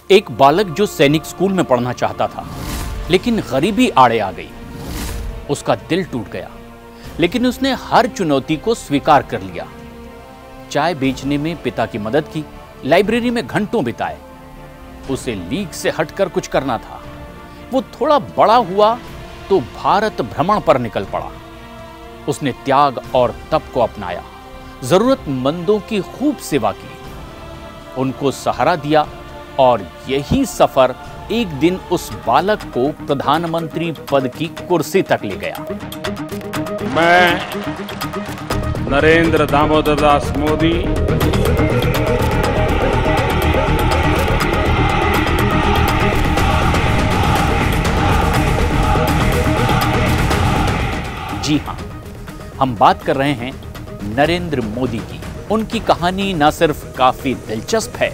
एक बालक जो सैनिक स्कूल में पढ़ना चाहता था, लेकिन गरीबी आड़े आ गई। उसका दिल टूट गया, लेकिन उसने हर चुनौती को स्वीकार कर लिया। चाय बेचने में पिता की मदद की, लाइब्रेरी में घंटों बिताए। उसे लीग से हटकर कुछ करना था। वो थोड़ा बड़ा हुआ तो भारत भ्रमण पर निकल पड़ा। उसने त्याग और तप को अपनाया, जरूरतमंदों की खूब सेवा की, उनको सहारा दिया, और यही सफर एक दिन उस बालक को प्रधानमंत्री पद की कुर्सी तक ले गया। मैं नरेंद्र दामोदर दास मोदी जी हां, हम बात कर रहे हैं नरेंद्र मोदी की। उनकी कहानी न सिर्फ काफी दिलचस्प है,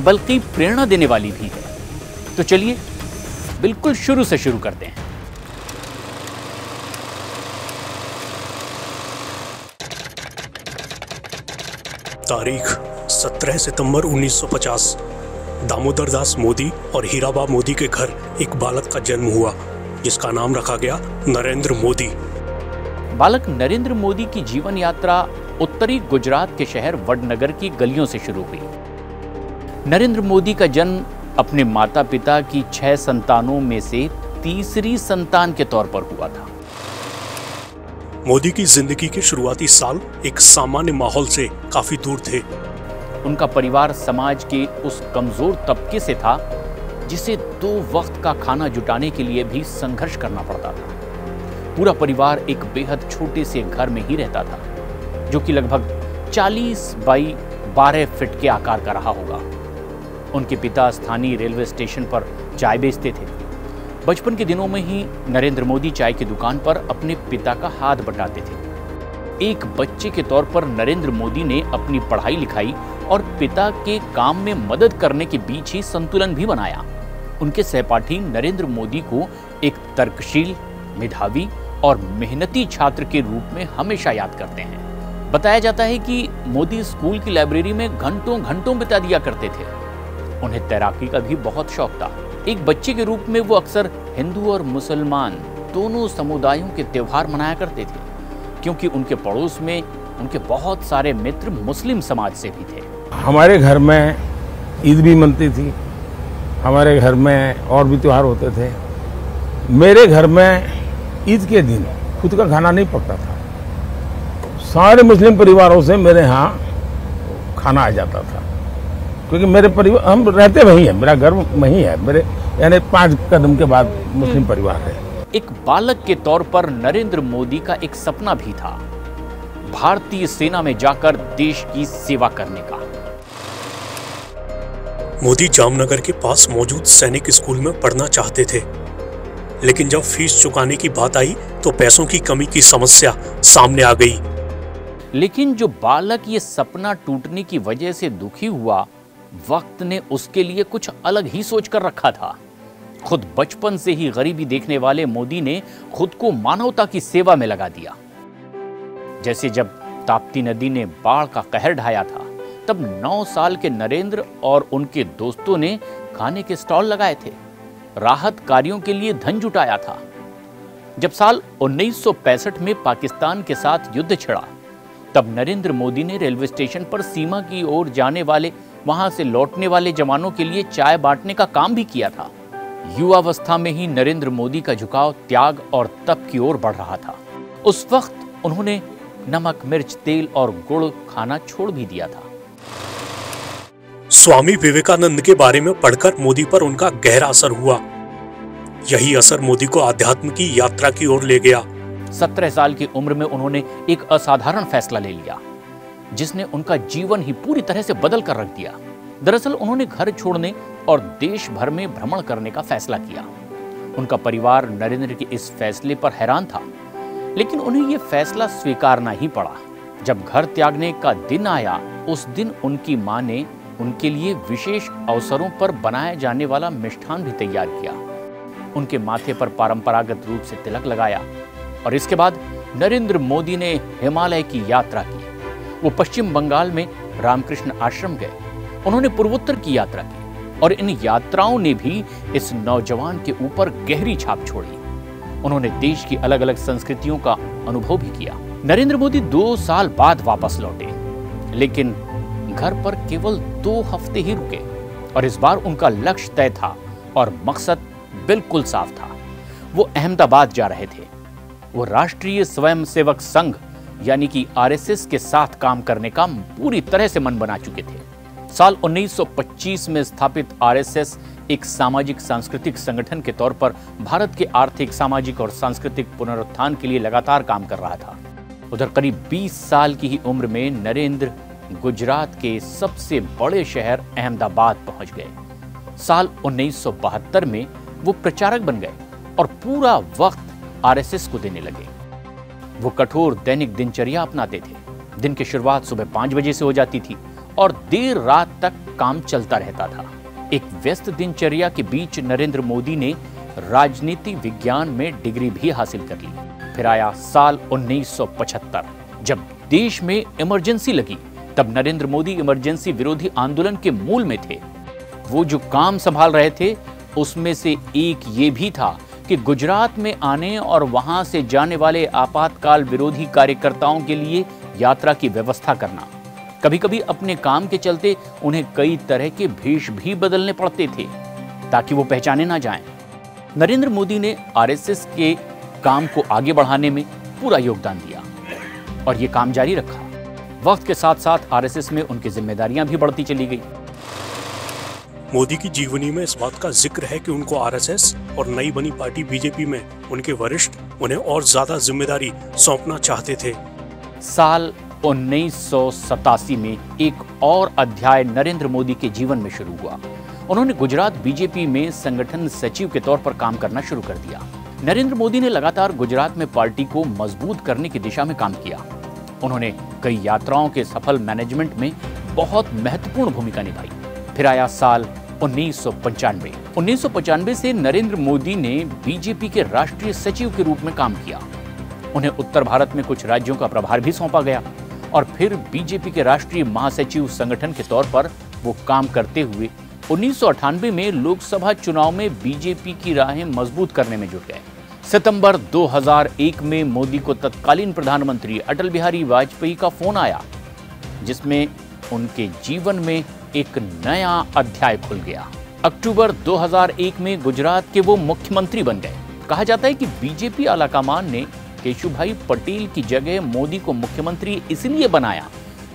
बल्कि प्रेरणा देने वाली भी है। तो चलिए बिल्कुल शुरू से शुरू करते हैं। तारीख 17 सितंबर 1950। दामोदर दास मोदी और हीराबा मोदी के घर एक बालक का जन्म हुआ, जिसका नाम रखा गया नरेंद्र मोदी। बालक नरेंद्र मोदी की जीवन यात्रा उत्तरी गुजरात के शहर वडनगर की गलियों से शुरू हुई। नरेंद्र मोदी का जन्म अपने माता पिता की 6 संतानों में से तीसरी संतान के तौर पर हुआ था। मोदी की जिंदगी के शुरुआती साल एक सामान्य माहौल से काफी दूर थे। उनका परिवार समाज के उस कमजोर तबके से था जिसे 2 वक्त का खाना जुटाने के लिए भी संघर्ष करना पड़ता था। पूरा परिवार एक बेहद छोटे से घर में ही रहता था, जो कि लगभग 40 बाई 12 फीट के आकार का रहा होगा। उनके पिता स्थानीय रेलवे स्टेशन पर चाय बेचते थे। बचपन के दिनों में ही नरेंद्र मोदी चाय की दुकान पर अपने पिता का हाथ बटाते थे। एक बच्चे के तौर पर नरेंद्र मोदी ने अपनी पढ़ाई लिखाई और पिता के काम में मदद करने के बीच ही संतुलन भी बनाया। उनके सहपाठी नरेंद्र मोदी को एक तर्कशील, मेधावी और मेहनती छात्र के रूप में हमेशा याद करते हैं। बताया जाता है कि मोदी स्कूल की लाइब्रेरी में घंटों घंटों बिता दिया करते थे। उन्हें तैराकी का भी बहुत शौक था। एक बच्चे के रूप में वो अक्सर हिंदू और मुसलमान दोनों समुदायों के त्योहार मनाया करते थे, क्योंकि उनके पड़ोस में उनके बहुत सारे मित्र मुस्लिम समाज से भी थे। हमारे घर में ईद भी मनती थी, हमारे घर में और भी त्योहार होते थे। मेरे घर में ईद के दिन खुद का खाना नहीं पकता था। सारे मुस्लिम परिवारों से मेरे यहाँ खाना आ जाता था, क्योंकि मेरे परिवार, हम रहते वहीं हैं, मेरा घर वहीं है, मेरे यानी 5 कदम के बाद मुस्लिम परिवार है। एक बालक के तौर पर नरेंद्र मोदी का एक सपना भी था, भारतीय सेना में जाकर देश की सेवा करने का। मोदी जामनगर के पास मौजूद सैनिक स्कूल में पढ़ना चाहते थे, लेकिन जब फीस चुकाने की बात आई तो पैसों की कमी की समस्या सामने आ गई। लेकिन जो बालक ये सपना टूटने की वजह से दुखी हुआ, वक्त ने उसके लिए कुछ अलग ही सोच कर रखा था। खुद बचपन से ही गरीबी देखने वाले मोदी ने खुद को मानवता की सेवा में लगा दिया। जैसे जब ताप्ती नदी ने बाढ़ का कहर ढाया था, तब 9 साल के नरेंद्र और उनके दोस्तों ने खाने के स्टॉल लगाए थे, राहत कार्यों के लिए धन जुटाया था। जब साल 1965 में पाकिस्तान के साथ युद्ध छिड़ा, तब नरेंद्र मोदी ने रेलवे स्टेशन पर सीमा की ओर जाने वाले, वहां से लौटने वाले जवानों के लिए चाय बांटने का काम भी किया था। युवावस्था में ही नरेंद्र मोदी का झुकाव त्याग और तप की ओर बढ़ रहा था। उस वक्त उन्होंने नमक, मिर्च, तेल और गुड़ खाना छोड़ भी दिया था। स्वामी विवेकानंद के बारे में पढ़कर मोदी पर उनका गहरा असर हुआ। यही असर मोदी को आध्यात्म की यात्रा की ओर ले गया। 17 साल की उम्र में उन्होंने एक असाधारण फैसला ले लिया, जिसने उनका जीवन ही पूरी तरह से बदल कर रख दिया। दरअसल उन्होंने घर छोड़ने और देश भर में भ्रमण करने का फैसला किया। उनका परिवार नरेंद्र के इस फैसले पर हैरान था, लेकिन उन्हें यह फैसला स्वीकारना ही पड़ा। जब घर त्यागने का दिन आया, उस दिन उनकी मां ने उनके लिए विशेष अवसरों पर बनाया जाने वाला मिष्ठान भी तैयार किया। उनके माथे पर परंपरागत रूप से तिलक लगाया और इसके बाद नरेंद्र मोदी ने हिमालय की यात्रा की। वो पश्चिम बंगाल में रामकृष्ण आश्रम गए। उन्होंने पूर्वोत्तर की यात्रा की और इन यात्राओं ने भी इस नौजवान के ऊपर गहरी छाप छोड़ी। उन्होंने देश की अलग अलग संस्कृतियों का अनुभव भी किया। नरेंद्र मोदी 2 साल बाद वापस लौटे, लेकिन घर पर केवल 2 हफ्ते ही रुके और इस बार उनका लक्ष्य तय था और मकसद बिल्कुल साफ था। वो अहमदाबाद जा रहे थे। वो राष्ट्रीय स्वयंसेवक संघ यानी कि आरएसएस के साथ काम करने का पूरी तरह से मन बना चुके थे। साल 1925 में स्थापित आरएसएस एक सामाजिक सांस्कृतिक संगठन के तौर पर भारत के आर्थिक, सामाजिक और सांस्कृतिक पुनरुत्थान के लिए लगातार काम कर रहा था। उधर करीब 20 साल की ही उम्र में नरेंद्र गुजरात के सबसे बड़े शहर अहमदाबाद पहुंच गए। साल 1972 में वो प्रचारक बन गए और पूरा वक्त आरएसएस को देने लगे। वो कठोर दैनिक दिनचर्या अपनाते थे। दिन की शुरुआत सुबह 5 बजे से हो जाती थी और देर रात तक काम चलता रहता था। एक व्यस्त दिनचर्या के बीच नरेंद्र मोदी ने राजनीति विज्ञान में डिग्री भी हासिल कर ली। फिर आया साल 1975। जब देश में इमरजेंसी लगी, तब नरेंद्र मोदी इमरजेंसी विरोधी आंदोलन के मूल में थे। वो जो काम संभाल रहे थे उसमें से एक ये भी था कि गुजरात में आने और वहां से जाने वाले आपातकाल विरोधी कार्यकर्ताओं के लिए यात्रा की व्यवस्था करना। कभी कभी अपने काम के चलते उन्हें कई तरह के भेष भी बदलने पड़ते थे ताकि वो पहचाने ना जाएं। नरेंद्र मोदी ने आरएसएस के काम को आगे बढ़ाने में पूरा योगदान दिया और ये काम जारी रखा। वक्त के साथ साथ आरएसएस में उनकी जिम्मेदारियां भी बढ़ती चली गई। मोदी की जीवनी में इस बात का जिक्र है कि उनको आरएसएस और नई बनी पार्टी बीजेपी में उनके वरिष्ठ उन्हें और ज्यादा जिम्मेदारी सौंपना चाहते थे। साल 1987 में एक और अध्याय नरेंद्र मोदी के जीवन में शुरू हुआ। उन्होंने गुजरात बीजेपी में संगठन सचिव के तौर पर काम करना शुरू कर दिया। नरेंद्र मोदी ने लगातार गुजरात में पार्टी को मजबूत करने की दिशा में काम किया। उन्होंने कई यात्राओं के सफल मैनेजमेंट में बहुत महत्वपूर्ण भूमिका निभाई। फिर आया साल 1995। 1995 से नरेंद्र मोदी ने बीजेपी के राष्ट्रीय सचिव के रूप में काम किया। उन्हें उत्तर भारत में कुछ राज्यों का प्रभार भी सौंपा गया और फिर बीजेपी के राष्ट्रीय महासचिव संगठन के तौर पर वो काम करते हुए 1998 में लोकसभा चुनाव में बीजेपी की राहें मजबूत करने में जुट गए। सितंबर 2001 में मोदी को तत्कालीन प्रधानमंत्री अटल बिहारी वाजपेयी का फोन आया, जिसमें उनके जीवन में एक नया अध्याय खुल गया। अक्टूबर 2001 में गुजरात के वो मुख्यमंत्री बन गए। कहा जाता है कि बीजेपी आलाकमान ने केशुभाई पटेल की जगह मोदी को मुख्यमंत्री इसलिए बनाया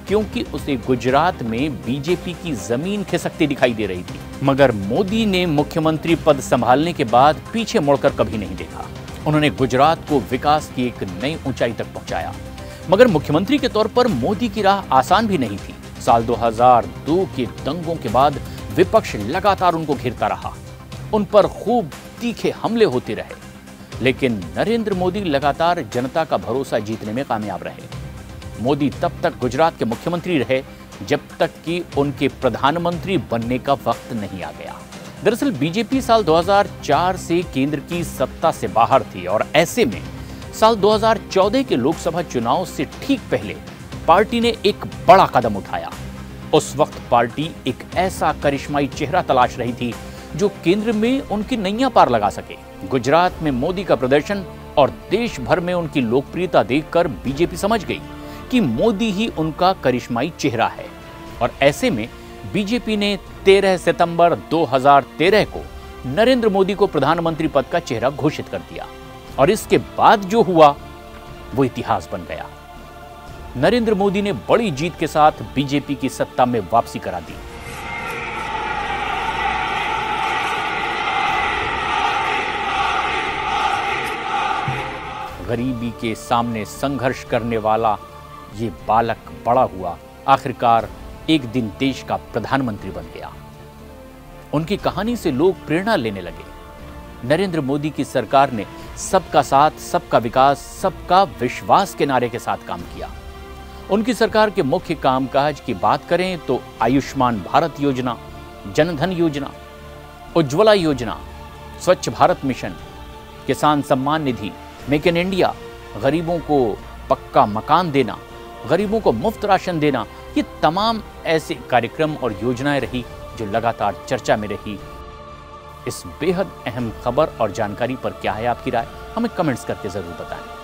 क्योंकि उसे गुजरात में बीजेपी की जमीन खिसकती दिखाई दे रही थी। मगर मोदी ने मुख्यमंत्री पद संभालने के बाद पीछे मुड़कर कभी नहीं देखा। उन्होंने गुजरात को विकास की एक नई ऊंचाई तक पहुंचाया। मगर मुख्यमंत्री के तौर पर मोदी की राह आसान भी नहीं थी। साल 2002 के दंगों के बाद विपक्ष लगातार उनको घेरता रहा। उन पर खूब तीखे हमले होते रहे, लेकिन नरेंद्र मोदी लगातार जनता का भरोसा जीतने में कामयाब रहे। मोदी तब तक गुजरात के मुख्यमंत्री रहे जब तक कि उनके प्रधानमंत्री बनने का वक्त नहीं आ गया। दरअसल बीजेपी साल 2004 से केंद्र की सत्ता से बाहर थी और ऐसे में साल 2014 के लोकसभा चुनाव से ठीक पहले पार्टी ने एक बड़ा कदम उठाया। उस वक्त पार्टी एक ऐसा करिश्माई चेहरा तलाश रही थी जो केंद्र में उनकी नैया पार लगा सके। गुजरात में मोदी का प्रदर्शन और देश भर में उनकी लोकप्रियता देखकर बीजेपी समझ गई कि मोदी ही उनका करिश्माई चेहरा है और ऐसे में बीजेपी ने 13 सितंबर 2013 को नरेंद्र मोदी को प्रधानमंत्री पद का चेहरा घोषित कर दिया और इसके बाद जो हुआ वो इतिहास बन गया। नरेंद्र मोदी ने बड़ी जीत के साथ बीजेपी की सत्ता में वापसी करा दी। गरीबी के सामने संघर्ष करने वाला ये बालक बड़ा हुआ, आखिरकार एक दिन देश का प्रधानमंत्री बन गया। उनकी कहानी से लोग प्रेरणा लेने लगे। नरेंद्र मोदी की सरकार ने सबका साथ, सबका विकास, सबका विश्वास के नारे के साथ काम किया। उनकी सरकार के मुख्य कामकाज की बात करें तो आयुष्मान भारत योजना, जनधन योजना, उज्ज्वला योजना, स्वच्छ भारत मिशन, किसान Samman Nidhi, make in India, गरीबों को पक्का मकान देना, गरीबों को मुफ्त राशन देना, ये तमाम ऐसे कार्यक्रम और योजनाएं रही जो लगातार चर्चा में रही। इस बेहद अहम खबर और जानकारी पर क्या है आपकी राय, हमें कमेंट्स करके जरूर बताएं।